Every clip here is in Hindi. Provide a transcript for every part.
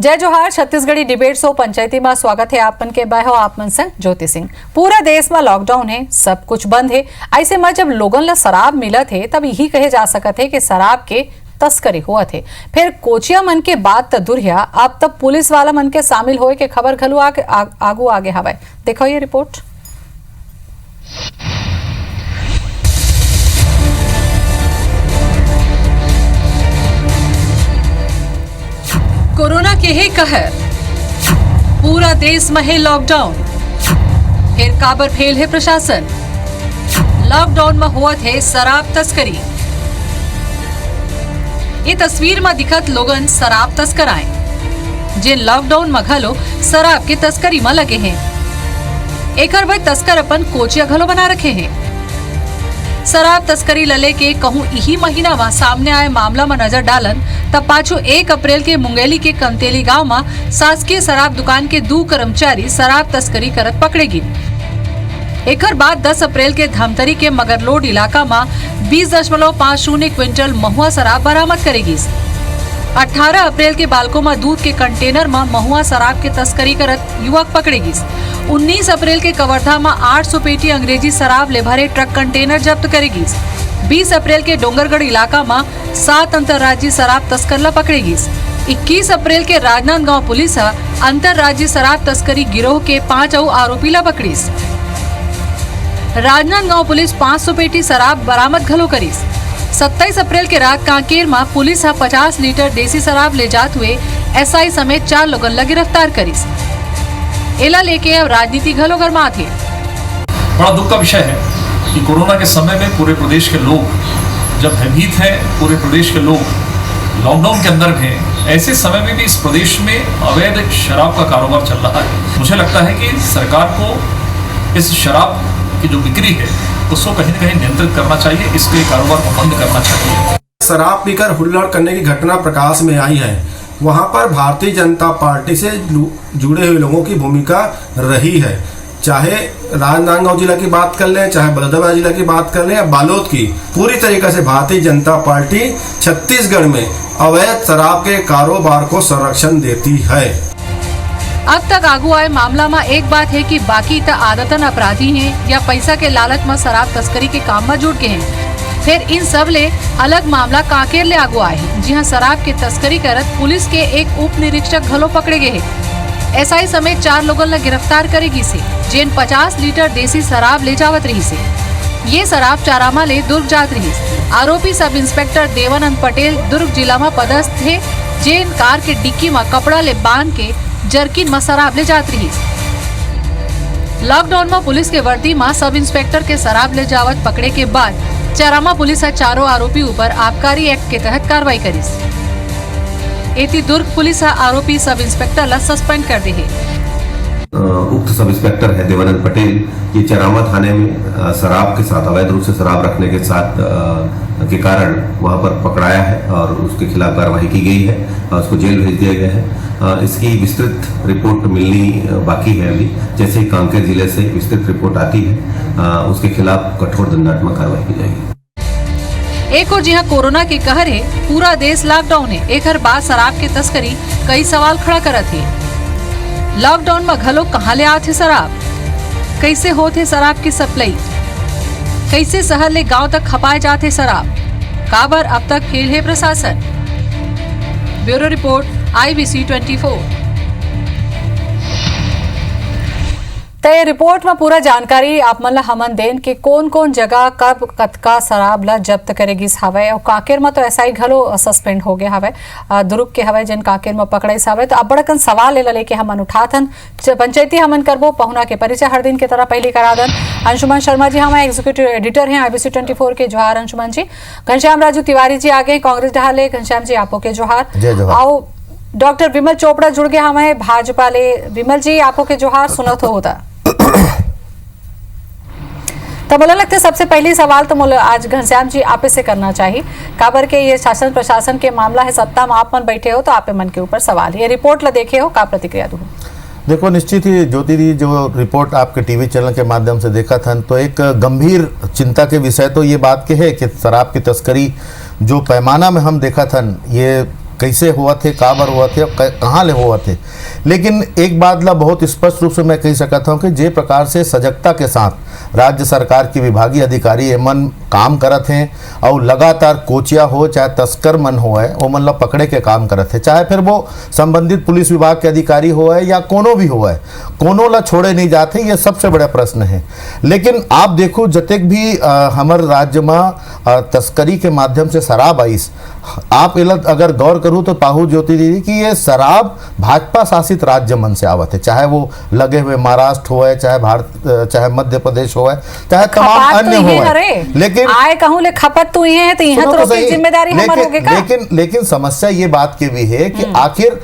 जय जोहार। छत्तीसगढ़ी डिबेट शो पंचायती में स्वागत है आपन के। मैं हो आपमन संग ज्योति सिंह। पूरा देश में लॉकडाउन है, सब कुछ बंद है। ऐसे में जब लोगन ला शराब मिलत है तब यही कहे जा सकत है कि शराब के तस्करी हुआ थे। फिर कोचिया मन के बात त दुरिया अब तब पुलिस वाला मन के शामिल होए के खबर घलू आगू आगे हवाए। देखो ये रिपोर्ट। कोरोना के ही कहर, पूरा देश में है लॉकडाउन। फिर काबर फेल है प्रशासन। लॉकडाउन में हुआ थे शराब तस्करी। ये तस्वीर में दिखत लोगन शराब तस्कर आए जिन लॉकडाउन में घलो शराब की तस्करी में लगे हैं। एक भाई तस्कर अपन कोचिया घलो बना रखे हैं। शराब तस्करी लले के कहूं यही महीना में सामने आए मामला में नजर डालन तब पाछू 1 अप्रैल के मुंगेली के कंतेली गांव में शासकीय शराब दुकान के 2 कर्मचारी शराब तस्करी करत पकड़ेगी। एक बाद 10 अप्रैल के धमतरी के मगरलोड इलाका में 20.50 क्विंटल महुआ शराब बरामद करेगी। 18 अप्रैल के बालको में दूध के कंटेनर में महुआ शराब के तस्करी करत युवक पकड़ेगी। 19 अप्रैल के कवर्धा में 800 पेटी अंग्रेजी शराब ले भरे ट्रक कंटेनर जब्त करेगी। 20 अप्रैल के डोंगरगढ़ इलाका में 7 अंतर्राज्यीय शराब तस्कर ला पकड़ेगी। 21 अप्रैल के राजनांदगांव पुलिस अंतर्राज्यीय शराब तस्करी गिरोह के 5 आरोपी ला पकड़ी। राजनांदगांव पुलिस 500 पेटी शराब बरामद घलो करी। 27 अप्रैल के रात कांकेर में पुलिस 50 लीटर देसी शराब ले जाते हुए एसआई समेत 4 लोगन ला गिरफ्तार करी। एला लेके अब राजनीति घलो गरमा थे। बड़ा दुख का विषय है कि कोरोना के समय में पूरे प्रदेश के लोग जब भयभीत हैं, पूरे प्रदेश के लोग लॉकडाउन के अंदर हैं, ऐसे समय में भी इस प्रदेश में अवैध शराब का कारोबार चल रहा है। मुझे लगता है कि सरकार को इस शराब की जो बिक्री है उसको कहीं न कहीं नियंत्रित करना चाहिए, इसके कारोबार को बंद करना चाहिए। शराब पीकर हुल्लड़ करने की घटना प्रकाश में आई है। वहां पर भारतीय जनता पार्टी से जुड़े हुए लोगों की भूमिका रही है। चाहे राजनांदगांव जिला की बात कर लें, चाहे बलौदाबाजार जिला की बात कर लें या बालोद की, पूरी तरीके से भारतीय जनता पार्टी छत्तीसगढ़ में अवैध शराब के कारोबार को संरक्षण देती है। अब तक आगू आए मामला में एक बात है कि बाकी त आदतन अपराधी हैं या पैसा के लालच में शराब तस्करी के काम में जुट गए हैं। फिर इन सब ले अलग मामला कांकेर ले आगू आए हैं, जहां शराब की तस्करी करत पुलिस के एक उप निरीक्षक घलो पकड़े गए हैं। एसआई समेत 4 लोगों ने गिरफ्तार करेगी से जिन 50 लीटर देसी शराब ले जावत रही से। ये शराब चारामा ले दुर्ग जात रही। आरोपी सब इंस्पेक्टर देवानंद पटेल दुर्ग जिला में पदस्थ थे, जिन कार के डिक्की में कपड़ा ले बांध के जर्किन में शराब ले जात रही। लॉकडाउन में पुलिस के वर्दी में सब इंस्पेक्टर के शराब ले जावत पकड़े के बाद चारामा पुलिस 4 आरोपी ऊपर आबकारी एक्ट के तहत कार्रवाई करी। एती दुर्ग पुलिस आरोपी सब इंस्पेक्टर ला सस्पेंड कर दी है। उक्त सब इंस्पेक्टर है देवानंद पटेल, ये चरामा थाने में शराब के साथ अवैध रूप से शराब रखने के साथ के कारण वहां पर पकड़ाया है और उसके खिलाफ कार्रवाई की गई है और उसको जेल भेज दिया गया है। इसकी विस्तृत रिपोर्ट मिलनी बाकी है। अभी जैसे ही कांकेर जिले से विस्तृत रिपोर्ट आती है उसके खिलाफ कठोर दंडात्मक कार्रवाई की जाएगी। एक और जहाँ कोरोना के कहर है, पूरा देश लॉकडाउन है। एक हर बात शराब की तस्करी कई सवाल खड़ा करत है। लॉकडाउन में घलो कहाँ ले आते शराब, कैसे होते शराब की सप्लाई, कैसे शहर ले गांव तक खपाए जाते शराब, काबर अब तक फेल है प्रशासन। Bureau report IBC 24। तय रिपोर्ट में पूरा जानकारी आप मन ला हमन देन के कौन जगह कब कतका शराब ला जब्त करेगी हवे। और कांकेर में तो एसआई घलो सस्पेंड हो गया हवे, दुर्ग के हवे जिन कांकेर में पकड़ाइस हवे। तो अब बड़कन सवाल लेके हमन उठाथन पंचायती हमन करबो। पहुना के परिचय हर दिन की तरह पहले करा दन। अंशुमन शर्मा जी हमारे एग्जीक्यूटिव एडिटर हैं IBC 24 के। जोहार अंशुमन जी। घनश्याम राजू तिवारी जी आगे कांग्रेस डहाले। घनश्याम जी आपो के जोहार। आओ डॉक्टर विमल चोपड़ा जुड़ गए हमारे भाजपा ले। विमल जी आपो के जोहार सुनत होता। तो मुझे लगता है सबसे पहली सवाल तो मुझे आज घनश्याम जी आप से करना चाहिए, काबर के ये शासन प्रशासन के मामला है, सत्ता में आप मन बैठे हो तो आप मन के ऊपर सवाल है। ये रिपोर्ट ला देखे हो, का प्रतिक्रिया दो? देखो, निश्चित ही ज्योति दी जो रिपोर्ट आपके टीवी चैनल के माध्यम से देखा था तो एक गंभीर चिंता के विषय तो ये बात के है कि शराब की तस्करी जो पैमाना में हम देखा था ये कैसे हुआ थे, काबर हुआ थे, कहाँ ले हुआ थे। लेकिन एक बात ला बहुत स्पष्ट रूप से मैं कह सकता हूँ कि जे प्रकार से सजगता के साथ राज्य सरकार के विभागीय अधिकारी एमन काम करत हैं और लगातार कोचिया हो चाहे तस्कर मन हो है वो मन ला पकड़े के काम करत है, चाहे फिर वो संबंधित पुलिस विभाग के अधिकारी हो है या कोनो भी हो है, कोनो ला छोड़े नहीं जाते, ये सबसे बड़ा प्रश्न है। लेकिन आप देखो जतेक भी हमार राज्य में तस्करी के माध्यम से शराब आईस, आप अगर गौर करूँ तो पाहु ज्योति दीदी कि ये शराब भाजपा शासित राज्य मन से आवत है, चाहे वो लगे हुए महाराष्ट्र हो है, चाहे मध्य प्रदेश हो है, चाहे तमाम अन्य हो है। लेकिन आए कहूँ ले खपत तो ये है, तो यहाँ तो रोकी जिम्मेदारी हमारी होगी का? लेकिन समस्या ये बात की भी है कि आखिर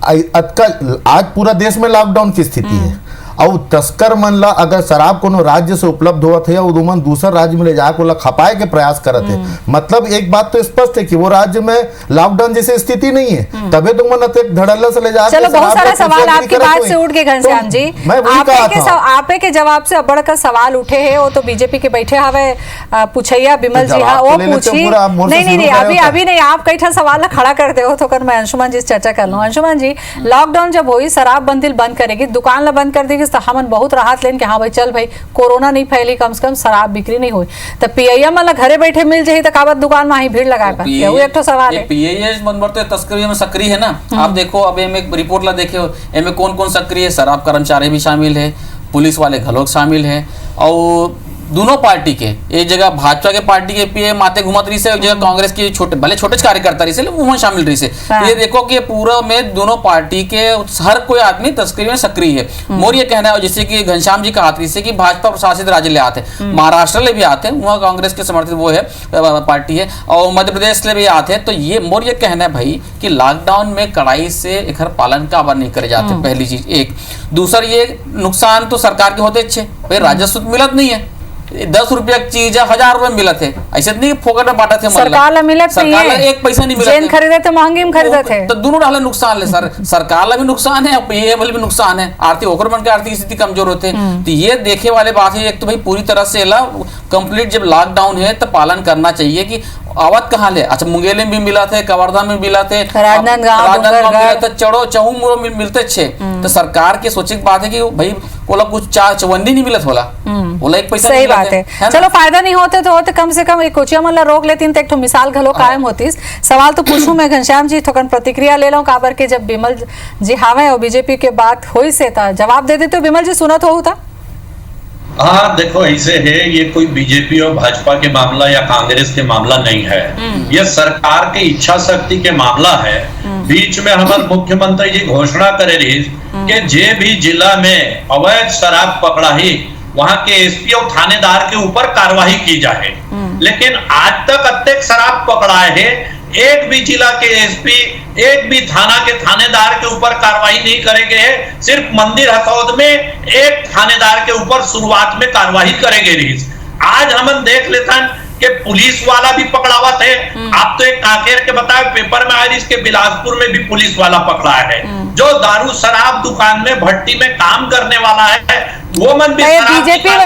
आज पूरा देश में लॉकडाउन की स्थिति है और तस्कर मन ला अगर शराब कोनो राज्य से उपलब्ध हुआ थे और मन दूसरा राज्य में ले जाकर ला खपाए के प्रयास करत है, मतलब एक बात तो स्पष्ट है कि वो राज्य में लॉकडाउन जैसी स्थिति नहीं है, तबे तुम मन धड़ल्ला से ले जाकर। चलो बहुत सारे सवाल आपकी बात से उठ गए घनश्याम जी, आपे के जवाब से अबड़ का सवाल उठे है, वो तो बीजेपी के बैठे हवे पूछैया बिमल जी, हाँ वो पूछी नहीं अभी नहीं, आप कई सवाल खड़ा कर दे हो तो मैं अंशुमन जी से चर्चा कर लूँ। अंशुमन जी, लॉकडाउन जब हुई शराब बंदी बंद करेगी, दुकान ला बंद कर देगी, तो हमन बहुत राहत लेन कि हाँ भाई चल भाई कोरोना नहीं फैली, कम से कम शराब बिक्री नहीं हुई, तो पीआईएम वाला घरे बैठे मिल जाए तो काबत दुकान में ही भीड़ लगाए पर वो एक तो सवाल है। पीआईएम मनबर तो तस्करी में सक्रिय है ना, आप देखो अब एक रिपोर्ट ला देखे एमे कौन कौन सक्रिय है, शराब कर्मचारी भी शामिल है, पुलिस वाले घलोक शामिल है, और दोनों पार्टी के, एक जगह भाजपा के पार्टी के पीए माते घुमत रही से, एक जगह कांग्रेस के छोटे भले छोटे कार्यकर्ता रही से वो शामिल रही से। ये देखो कि पूरा में दोनों पार्टी के हर कोई आदमी तस्करी में सक्रिय है। मोर ये कहना है, जैसे कि घनश्याम जी कहा रही से कि भाजपा प्रशासित राज्य ले आते, महाराष्ट्र ले भी आते हैं, वहाँ कांग्रेस के समर्थित वो है पार्टी है, और मध्य प्रदेश ले भी आते हैं। तो ये मोर ये कहना है भाई कि लॉकडाउन में कड़ाई से एक पालन का नहीं करे जाते, पहली चीज। एक दूसरा ये नुकसान तो सरकार के होते अच्छे, भाई राजस्व मिलत नहीं है, 10 रुपया की चीज 1000 रुपये मिलत है, ऐसे नहीं फोकट में बांटा थे, सरकार ला मिलत नहीं है, एक पैसा नहीं मिलत, खरीदे थे महंगी में खरीदे थे, तो दोनों डाले नुकसान ले सर, सरकार ला भी नुकसान है, पीएम भी नुकसान है, आर्थिक ओकर मन के आर्थिक स्थिति कमजोर होते हैं। तो ये देखे वाले बात है, एक तो भाई पूरी तरह से कंप्लीट जब लॉकडाउन है तो पालन करना चाहिए कि आवत कहाँ ले। अच्छा, मुंगेली में भी मिला थे, कवर्धा में मिला थे, राजनांदगांव मिला था, चढ़ो चहू मुड़ो मिलते छे। तो सरकार की सोचे की बात है कि भाई बोला कुछ चवंदी नहीं मिलत होला, बोला एक पैसा सही बात है। चलो फायदा नहीं होते तो होते, कम से कम एक कोचिया मन ला रोक लेती तो एक मिसाल घलो कायम होती। सवाल तो पूछूं मैं घनश्याम जी, थोकन प्रतिक्रिया ले लो काबर के जब बिमल जी हावे और बीजेपी के बात हुई से था जवाब दे देते हो, बिमल जी सुनत हो था? हाँ देखो, ऐसे है, ये कोई बीजेपी और भाजपा के मामला या कांग्रेस के मामला नहीं है, ये सरकार के इच्छा शक्ति के मामला है। बीच में हमारे मुख्यमंत्री जी घोषणा करे रही कि जे भी जिला में अवैध शराब पकड़ा ही वहां के एसपी और थानेदार के ऊपर कार्रवाई की जाए, लेकिन आज तक अत्यधिक शराब पकड़ाए है, एक भी जिला के एसपी, एक भी थाना के थानेदार के ऊपर कार्रवाई नहीं करेंगे है। सिर्फ मंदिर हसौद में एक थानेदार के ऊपर शुरुआत में कार्रवाई करेंगे रही। आज हम देख लेते हैं कि पुलिस वाला भी पकड़ावत है। आप तो एक कांकेर के बताए पेपर में आए, इसके बिलासपुर में भी पुलिस वाला पकड़ा है, जो दारू शराब दुकान में भट्टी में काम करने वाला है, वो मन भी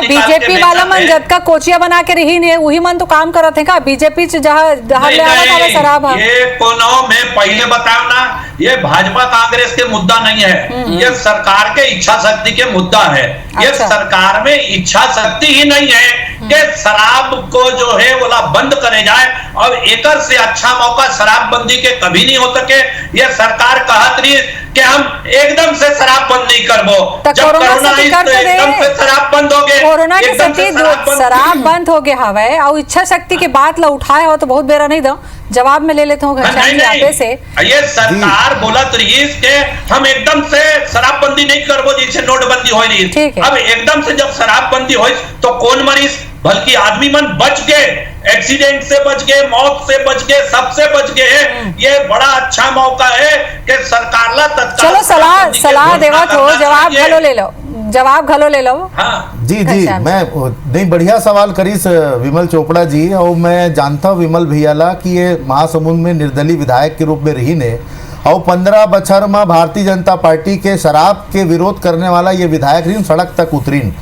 बीजेपी वाला मन जब का कोचिया बना के रही नहीं, वही मन तो काम करते हैं का बीजेपी शराब। ये कोनो में पहले बताओ ना, ये भाजपा कांग्रेस के मुद्दा नहीं है, ये सरकार के इच्छा शक्ति के मुद्दा है। ये सरकार में इच्छा शक्ति ही नहीं है कि शराब को जो है वो बंद करे जाए, और एक से अच्छा मौका शराबबंदी के कभी नहीं हो सके। ये सरकार कहत रही कि हम एकदम से शराब बंद नहीं करबो, जब कोरोना आई तो एकदम से शराब बंद हो गए, कोरोना के स्थिति शराब बंद हो गया हवे, और इच्छा शक्ति की बात ला उठाए हो तो बहुत बेरा नहीं दो, जवाब में ले लेता हूँ घनश्याम जी आपे से। ये सरकार बोलत रही कि हम एकदम से शराबबंदी नहीं करबो, जैसे नोटबंदी हो रही है। अब एकदम से जब शराबबंदी हो तो कौन मरीज, बल्कि आदमी मन बच गए, एक्सीडेंट से बच गए, मौत से बच गए, सबसे बच गए। ये बड़ा अच्छा मौका है कि सरकार ला तत्काल। चलो सलाह देवत हो, जवाब घलो ले लो, जवाब घलो ले लो। हाँ जी मैं नहीं, बढ़िया सवाल करीस विमल चोपड़ा जी, और मैं जानता हूँ विमल भैया ला कि ये महासमुंद में निर्दलीय विधायक के रूप में रही ने, और 15 बछर में भारतीय जनता पार्टी के शराब के विरोध करने वाला ये विधायक रीन सड़क तक उतरीन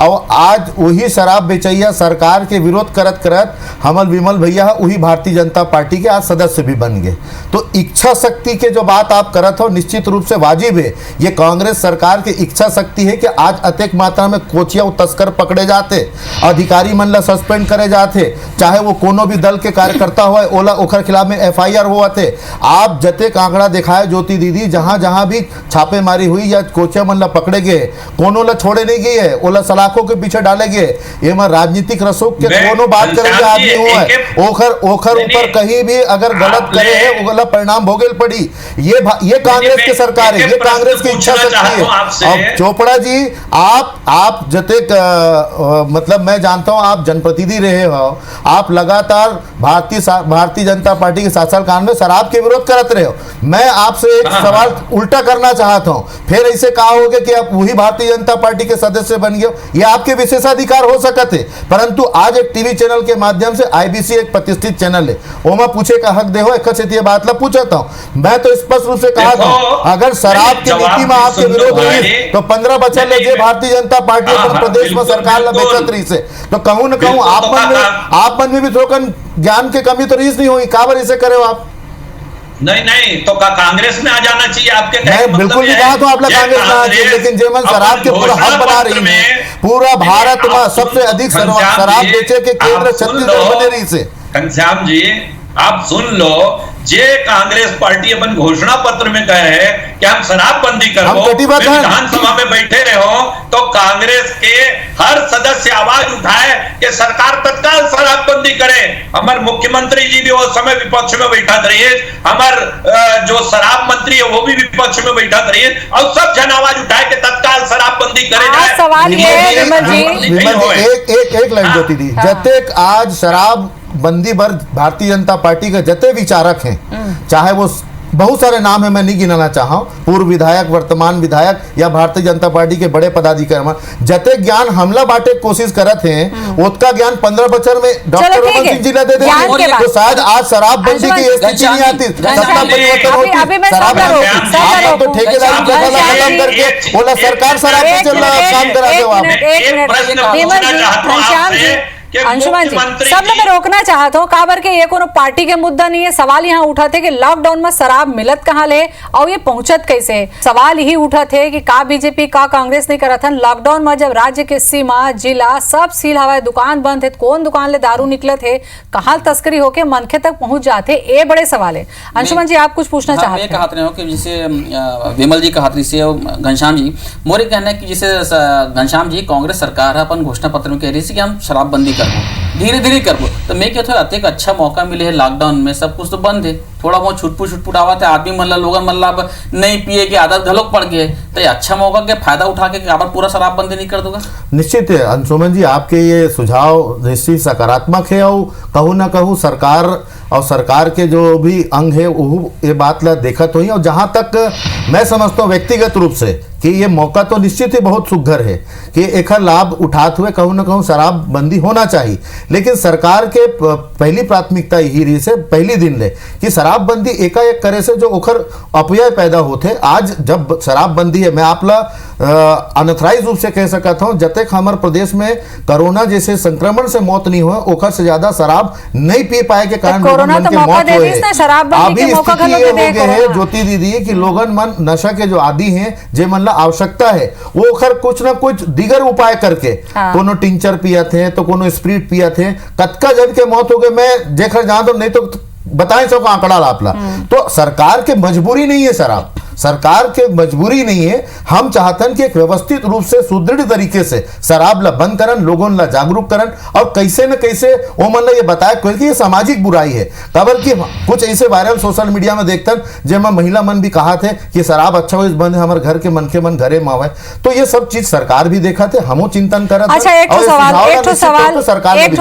और आज वही शराब बेचैया सरकार के विरोध करत करत हमल विमल भैया वही भारतीय जनता पार्टी के आज सदस्य भी बन गए। तो इच्छा शक्ति के जो बात आप करत हो निश्चित रूप से वाजिब है। ये कांग्रेस सरकार की इच्छा शक्ति है कि आज अत्यधिक मात्रा में कोचिया तस्कर पकड़े जाते, अधिकारी मन ला सस्पेंड करे जाते, चाहे वो कोनो भी दल के कार्यकर्ता हो ओला ओखर खिलाफ में FIR हुआ थे। आप जतेक आंकड़ा दिखाए ज्योति दीदी, जहां जहां भी छापेमारी हुई या कोचिया मन ला पकड़े गए, कोनो ला छोड़े नहीं गए है, ओला सलाखों के पीछे डाले गए। ये में राजनीतिक रसूख के कोनो बात करेंगे आदमी हुआ है ओखर ऊपर कहीं भी अगर गलत करे है वो परिणाम भोगेल पड़ी। ये कांग्रेस की सरकार है, ये कांग्रेस की इच्छा शक्ति है। अब चोपड़ा जी आप जतेक मतलब मैं जानता हूं आप जनप्रतिनिधि रहे हो, आप लगातार भारतीय जनता पार्टी के शासन काल में शराब के विरोध करते रहे हो। मैं आपसे एक सवाल उल्टा करना चाहता हूं, फिर ऐसे कहा होगा कि आप वही भारतीय जनता पार्टी के सदस्य बन गए, ये आपके विशेषाधिकार हो सकते, परंतु आज एक टीवी चैनल के माध्यम से IBC एक प्रतिष्ठित चैनल है, ओमा पूछे का हक देहो एक से बात ला पूछता हूं। मैं तो स्पष्ट रूप से कहा था अगर शराब की नीति में आपके विरोध हुई तो 15 बच्चे ले भारतीय जनता पार्टी अपने प्रदेश में सरकार ला बेचत रही से, तो कहूं न कहूं आप मन में भी थोड़ा ज्ञान की कमी तो रीस नहीं हुई, काबर इसे करे हो आप? नहीं तो कांग्रेस में आ जाना चाहिए आपके। मैं बिल्कुल नहीं कहा तो आप लोग कांग्रेस में आ जाइए, लेकिन जेमन शराब के पूरा हब बना रही है, पूरा भारत में सबसे अधिक शराब बेचे के केंद्र छत्तीसगढ़ बने रही से। घनश्याम जी आप सुन लो, जे कांग्रेस पार्टी अपन घोषणा पत्र में कहे है कि हम शराबबंदी करो, विधानसभा में बैठे रहो तो कांग्रेस के हर सदस्य आवाज उठाए कि सरकार तत्काल शराबबंदी करे। हमारे मुख्यमंत्री जी भी वो समय विपक्ष में बैठा रहिए, हमारे जो शराब मंत्री है वो भी विपक्ष में बैठा रहिए और सब जन आवाज उठाए कि तत्काल शराबबंदी करे जाए। सवाल ये है विमल जी, एक लाइन ज्योति दी, जतेक आज शराब बंदी पर भारतीय जनता पार्टी के जते विचारक हैं, चाहे वो बहुत सारे नाम है, मैं नहीं गिनाना चाहा, पूर्व विधायक, वर्तमान विधायक या भारतीय जनता पार्टी के बड़े पदाधिकारी जते ज्ञान हमला बांटे कोशिश करते हैं, उसका ज्ञान 15 बच्चर में डॉक्टर रमन सिंह जी ने दे देंगे तो शायद आज शराबबंदी की स्थिति नहीं आती, सत्ता परिवर्तन होती, शराब तो ठेकेदारी को खत्म करके बोला सरकार शराब पे चल रहा काम करा दो आप। अंशुमान जी सब में रोकना चाहता हूँ काबर के ये कोनो पार्टी के मुद्दा नहीं है। सवाल यहाँ उठा थे कि लॉकडाउन में शराब मिलत कहाँ ले और ये पहुंचत कैसे। सवाल यही उठा थे कि का बीजेपी का कांग्रेस नहीं करा था लॉकडाउन में, जब राज्य के सीमा जिला सब सील हवा, दुकान बंद थे, कौन दुकान ले दारू निकले थे, कहाँ तस्करी होके मनखे तक पहुंच जाते, ये बड़े सवाल है। अंशुमान जी आप कुछ पूछना चाहते हैं? कहते रहे हो कि जैसे विमल जी कहा से घनश्याम जी मोरे कहना है कि जैसे घनश्याम जी कांग्रेस सरकार अपन घोषणा पत्र में कह रही थी कि हम शराबबंदी धीरे धीरे करबो, तो मैं क्या था एक अच्छा मौका मिले है लॉकडाउन में, सब कुछ तो बंद है, थोड़ा बहुत छुटपुट आवा था, आदमी मतलब लोगन मतलब नहीं पिए की आदत घलोक पड़ गए, तो ये अच्छा मौका के फायदा उठा के आप पूरा शराब बंदी नहीं कर दोगे? निश्चित है अंशुमन जी, आपके ये सुझाव निश्चित सकारात्मक है और कहूँ ना कहूँ सरकार और सरकार के जो भी अंग है वो ये बात ला देखत हुई। और जहाँ तक मैं समझता हूँ व्यक्तिगत रूप से कि ये मौका तो निश्चित ही बहुत सुघर है कि एक लाभ उठाते हुए कहूँ ना कहूँ शराब बंदी होना चाहिए, लेकिन सरकार के पहली प्राथमिकता यही रही से पहली दिन ले कि शराब बंदी एकाएक करे से जो ओखर अपव्यय पैदा होते। आज जब शराब बंदी है, मैं आपला अनथराइज रूप से कह सकता हूँ, जब तक हमारे प्रदेश में कोरोना जैसे संक्रमण से मौत नहीं हुआ ओखर से ज्यादा शराब नहीं पी पाए के कारण लोगन के मौत हुए। अभी स्थिति ये हो गई है ज्योति दीदी कि लोगन मन नशा के जो आदि हैं जे मन आवश्यकता है वो ओखर कुछ ना कुछ दिगर उपाय करके कोनो टिंचर पिया थे तो कोनो स्प्रिट पिया थे, कतका जन के मौत हो गए मैं देखकर जहां तो नहीं तो बताएं सब आंकड़ा लापला। तो सरकार के मजबूरी नहीं है शराब, सरकार के मजबूरी नहीं है, हम चाहते हैं कि एक व्यवस्थित रूप से सुदृढ़ तरीके से शराब ला बंद करन, लोगों ला जागरूक करन और कैसे न कैसे वो मन ला ये बताया क्योंकि ये सामाजिक बुराई है। खबर की कुछ ऐसे वायरल सोशल मीडिया में देखतन जब महिला मन भी कहा थे कि शराब अच्छा हो इस बंद है, हमारे घर के मन के मन घरे मावे, तो ये सब चीज सरकार भी देखा थे, हमो चिंतन करा। अच्छा एक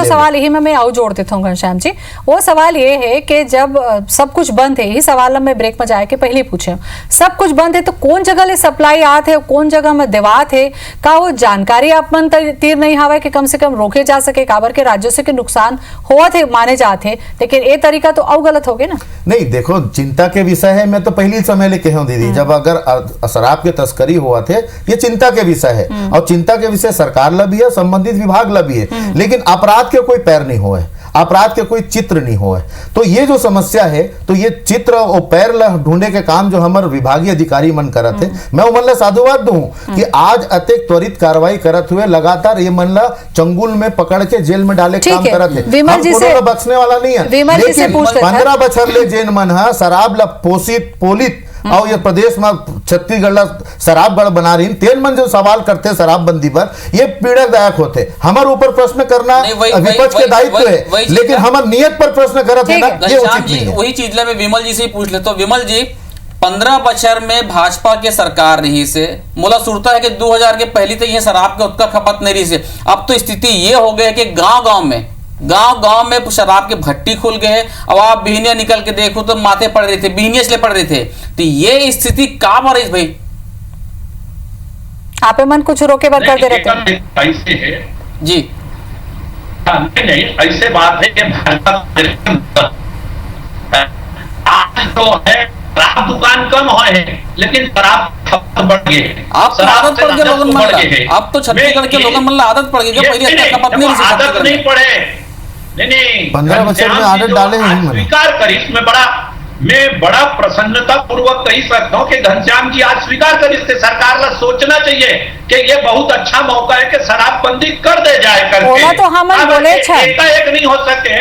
सवाल यही मैं और जोड़ देता हूँ घनश्याम जी, वो सवाल ये है कि जब सब कुछ बंद है, यही सवाल मैं ब्रेक में जाके पहले पूछे, सब कुछ बंद है तो कौन जगह ले सप्लाई आत है, कौन जगह में देवात है, का वो जानकारी आप मन तीर नहीं हवा कि कम से कम रोके जा सके, काबर के राज्यों से के नुकसान हुआ थे माने जाते हैं, लेकिन ये तरीका तो अब गलत हो गया ना। नहीं देखो, चिंता के विषय है, मैं तो पहली समय लेके हूँ दीदी, जब अगर शराब के तस्करी हुआ थे, ये चिंता के विषय है और चिंता के विषय सरकार ला भी है, संबंधित विभाग ला भी है, लेकिन अपराध के कोई पैर नहीं हुए, अपराध के कोई चित्र नहीं हुए। तो ये जो समस्या है, तो ये चित्र और पैर ढूंढे के काम जो हमारे विभागीय अधिकारी मन करत है, मैं वो मन ला साधुवाद दूं कि आज अत्यधिक त्वरित कार्रवाई करत हुए लगातार ये मन ला चंगुल में पकड़ के जेल में डाले काम करत है। विमल जी से बख्शने वाला नहीं है, लेकिन 15 बछर ले जेन मन है शराब ला पोलित और ये प्रदेश में छत्तीसगढ़ ला शराब गढ़ बना रही, तेल मन जो सवाल करते हैं शराबबंदी पर, ये पीड़कदायक होते। हमारे ऊपर प्रश्न करना विपक्ष के दायित्व है, लेकिन हमारे नियत पर प्रश्न करते हैं ना, ये उचित नहीं है। वही चीज मैं विमल जी से ही पूछ लेता हूं। विमल जी, 15 बछर में भाजपा के सरकार रही से, मोला सुरता है कि 2000 के पहले तो ये शराब के उतना खपत नहीं रही से। अब तो स्थिति ये हो गई है कि गांव में शराब के भट्टी खुल गए हैं। अब आप बिहनिया निकल के देखो तो माथे पड़ रहे थे, बिहनिया इसलिए पड़ रहे थे। तो ये स्थिति का मरीज भाई आप मन कुछ रोके बर कर दे रहे थे ऐसे है जी। नहीं ऐसे बात है कि भाजपा आज तो है शराब दुकान कम है, लेकिन शराब बढ़ गई। आप तो आदत पड़ गए लोगन मन ला, अब तो छत्तीसगढ़ के लोगन मन ला आदत पड़ गई, पहले खपत नहीं रही, आदत नहीं पड़े। नहीं 15 बछर में आदत डाले हैं, स्वीकार करी। इसमें बड़ा प्रसन्नता पूर्वक कही सकता हूँ कि घनश्याम जी आज स्वीकार कर, इससे सरकार ला सोचना चाहिए कि ये बहुत अच्छा मौका है कि शराबबंदी कर दे जाए करके। तो हम बोले एकाएक नहीं हो सके।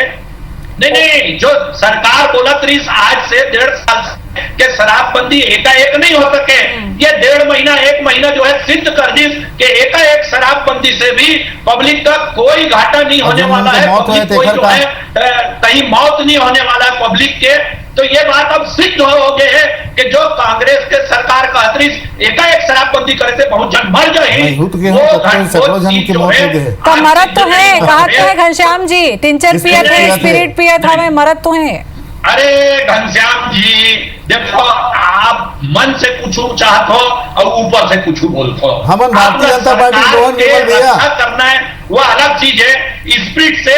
नहीं, जो सरकार बोलत रही आज से 1.5 साल के शराबबंदी एकाएक नहीं हो सके, ये 1.5 महीना 1 महीना जो है सिद्ध कर दी कि एकाएक शराबबंदी से भी पब्लिक का कोई घाटा नहीं होने वाला है, कोई जो है कहीं मौत नहीं होने वाला है पब्लिक के। तो ये बात अब सिद्ध हो गए है कि जो कांग्रेस के सरकार का अतिरिक्त एकाएक शराबबंदी करे से बहुत जन मर गए, तो मरद तो है, कहा तो है घनश्याम जी, टिंचर पियत है, स्पिरिट पियत हमें, मरद तो है। अरे घनश्याम जी देखो, आप मन से कुछ चाहत हो और ऊपर से कुछ बोलते हो। हम भारतीय जनता पार्टी करना है वो अलग चीज है। स्प्रिट से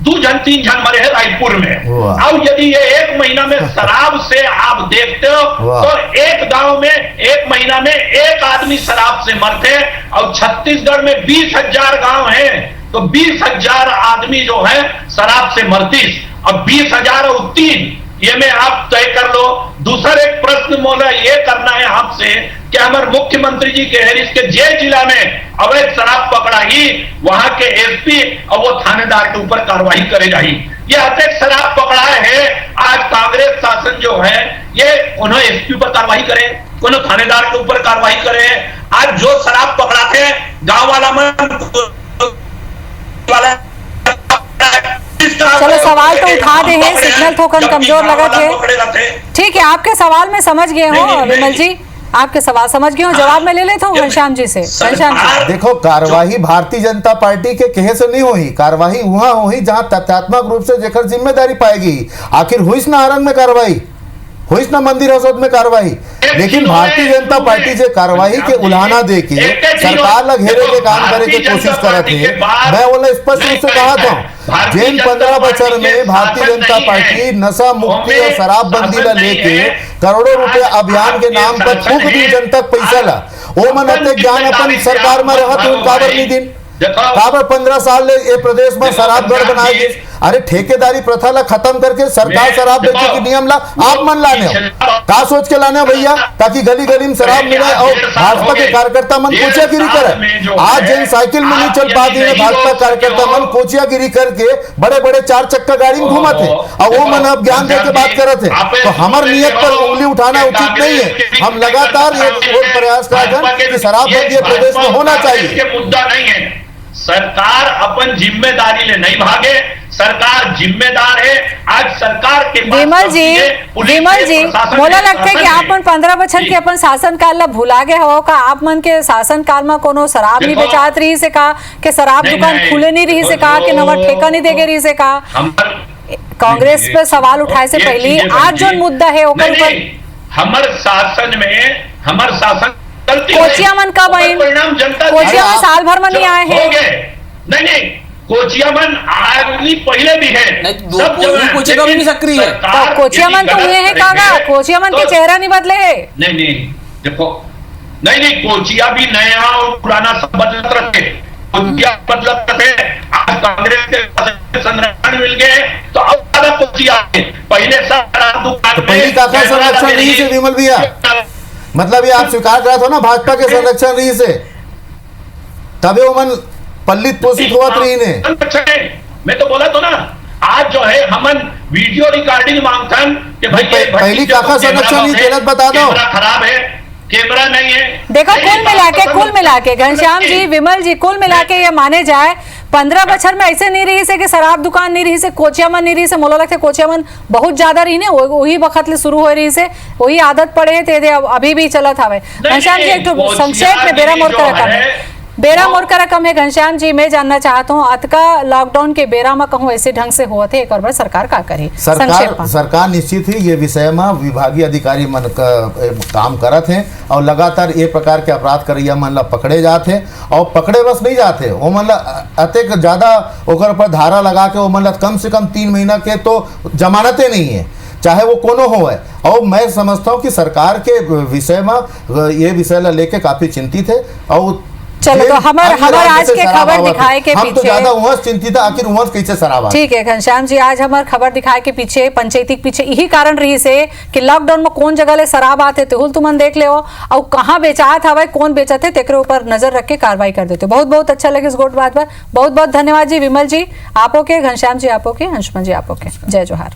2 जन 3 जन मरे हैं रायपुर में, और यदि ये 1 महीना में शराब से आप देखते हो तो एक गांव में 1 महीना में 1 आदमी शराब से मरते, और छत्तीसगढ़ में 20,000 गांव हैं तो 20,000 आदमी जो है शराब से मरती। अब 20,000 और 3 ये में आप तय कर लो। दूसरा एक प्रश्न मोला ये करना है आपसे कि हमारे मुख्यमंत्री जी के हेरिस के जे जिला में अवैध शराब पकड़ाई, वहां के एसपी और वो थानेदार के ऊपर कार्रवाई करे जाए। ये अत्यधिक शराब पकड़ाए है, आज कांग्रेस शासन जो है ये उन्होंने एसपी पर कार्रवाई करे, उन्होंने थानेदार के ऊपर कार्रवाई करे। आज जो शराब पकड़ाते हैं गांव वाला चलो सवाल तो उठा दे हैं, सिग्नल थोकन कमजोर लगा थे। ठीक है, आपके सवाल में समझ गए हो विमल जी, आपके सवाल समझ गए हो, जवाब मैं ले लेता हूँ घनश्याम जी से। घनश्याम जी देखो, कार्यवाही भारतीय जनता पार्टी के कहे से नहीं हुई, कार्यवाही वहां हुई जहां तथ्यात्मक रूप से जेकर जिम्मेदारी पाएगी। आखिर हुई ना आरंग में कार्रवाई, हुई ना मंदिर हसोद में कार्रवाई, लेकिन भारतीय जनता पार्टी से कार्रवाई के उल्हाना दे के सरकार ला घेरे के काम करे की कोशिश करत है। मैं बोला स्पष्ट रूप से कहा था, जिन 15 बछर में भारतीय जनता पार्टी नशा मुक्ति और शराबबंदी ला लेके करोड़ों रुपए अभियान के नाम पर फूक दी जनता पैसा ला, वो मन अत्यधिक ज्ञान अपन सरकार में रहत काबर नहीं दिन, काबर 15 साल ये प्रदेश में शराब गढ़ बनाए। अरे ठेकेदारी प्रथा ला खत्म करके सरकार शराब बेचने की नियम ला आप मन लाने हो, का सोच के लाने भैया, ताकि गली गली में शराब मिले और भाजपा के कार्यकर्ता मन कोचियागिरी करे। आज जिन साइकिल में नहीं चल पाती है, भाजपा कार्यकर्ता मन कोचियागिरी करके बड़े बड़े 4 चक्का गाड़ी में घूमत है, और वो मन अब ज्ञान दे के बात करत है। तो हमारे नियत पर उंगली उठाना उचित नहीं है। हम लगातार ये प्रयास कर कि शराबबंदी प्रदेश में होना चाहिए। मुद्दा नहीं है, सरकार अपन जिम्मेदारी ले नहीं भागे, सरकार जिम्मेदार है। आज सरकार के विमल जी मोला लगता है कि आप मन 15 बछर के अपन शासन काल ला भुला गए हो का? आप मन के शासन काल में कोनो शराब नहीं बेचात रही से का, के शराब दुकान खुले नहीं रही से का, के नवा ठेका नहीं देगे रही से का? कांग्रेस पे सवाल उठाए से पहले आज जो मुद्दा है ओकर ऊपर हमर शासन में हमर शासन गलती कोचिया मन कब ओकर आई? परिणाम जनता कोचिया में साल भर में नहीं आए हैं। हो गए नहीं कोचिया मन आदमी पहले भी है नहीं, कोचिया का भी नहीं सक्रिय है। तो कोचिया मन तो हुए हैं कागा, कोचिया मन के चेहरा नहीं बदले है। नहीं देखो नहीं कोचिया भी नया और पुराना सब बदलत रहे, कोचिया बदलत रहे। आज कांग्रेस के संरक्षण मिल गए तो अब ज्यादा कोचिया है। पहले शराब दुकान तो पहली काका संरक्षण रही से विमल भैया, मतलब ये आप स्वीकार करा था ना भाजपा के संरक्षण रही से, तबे वो मन पल्लित पोषित हुआ रही ने। मैं तो बोला तो ना, आज जो है हमन वीडियो रिकॉर्डिंग मांगथन कि भाई ये पहली काका संरक्षण नहीं गलत बता दो, कैमरा खराब है, कैमरा नहीं है। देखो कुल मिला के घनश्याम जी, विमल जी, कुल मिला के ये माने जाए 15 बछर में ऐसे नहीं रही से कि शराब दुकान नहीं रही से, कोचिया मन नहीं रही से, मोला लगता कोचिया मन बहुत ज्यादा रही ने, वही वक्त ले शुरू हो रही से, वही आदत पड़े थे अभी भी चलत हवे। घनश्याम जी एक तो संक्षेप में बेरा मोर का रकम है, बेरा मोर का रकम है घनश्याम जी, मैं जानना चाहता हूँ अतका लॉकडाउन के बेरा में कहूँ ऐसे ढंग से हुआ थे, एक और बार सरकार का करे? सरकार निश्चित ही ये विषय में विभागीय अधिकारी मन का काम करत हैं और लगातार ये प्रकार के अपराध करैया मन ला पकड़े जाते हैं, और पकड़े बस नहीं जाते, वो मन ला अतेक ज्यादा ओकर पर धारा लगा के वो मन ला कम से कम 3 महीना के तो जमानतें नहीं है, चाहे वो कोनो हो है। और मैं समझता हूँ कि सरकार के विषय में ये विषय ला लेके काफी चिंतित है। और चलो तो हमारे आज के खबर दिखाए के हम तो पीछे ज्यादा उमस चिंतित, आखिर उमस कैसे शराब? ठीक है घनश्याम जी, आज हमारे खबर दिखाए के पीछे पंचायती के पीछे यही कारण रही से कि लॉकडाउन में कौन जगह ले शराब आते थे तुमन देख ले और कहाँ बेचात हवा, कौन बेचते तेरे ऊपर नजर रख के कार्रवाई कर देते। बहुत बहुत अच्छा लगे इस गोट बात पर, बहुत बहुत धन्यवाद जी विमल जी आपो के, घनश्याम जी आपो के, अंशुमन जी आपो के, जय जोहार।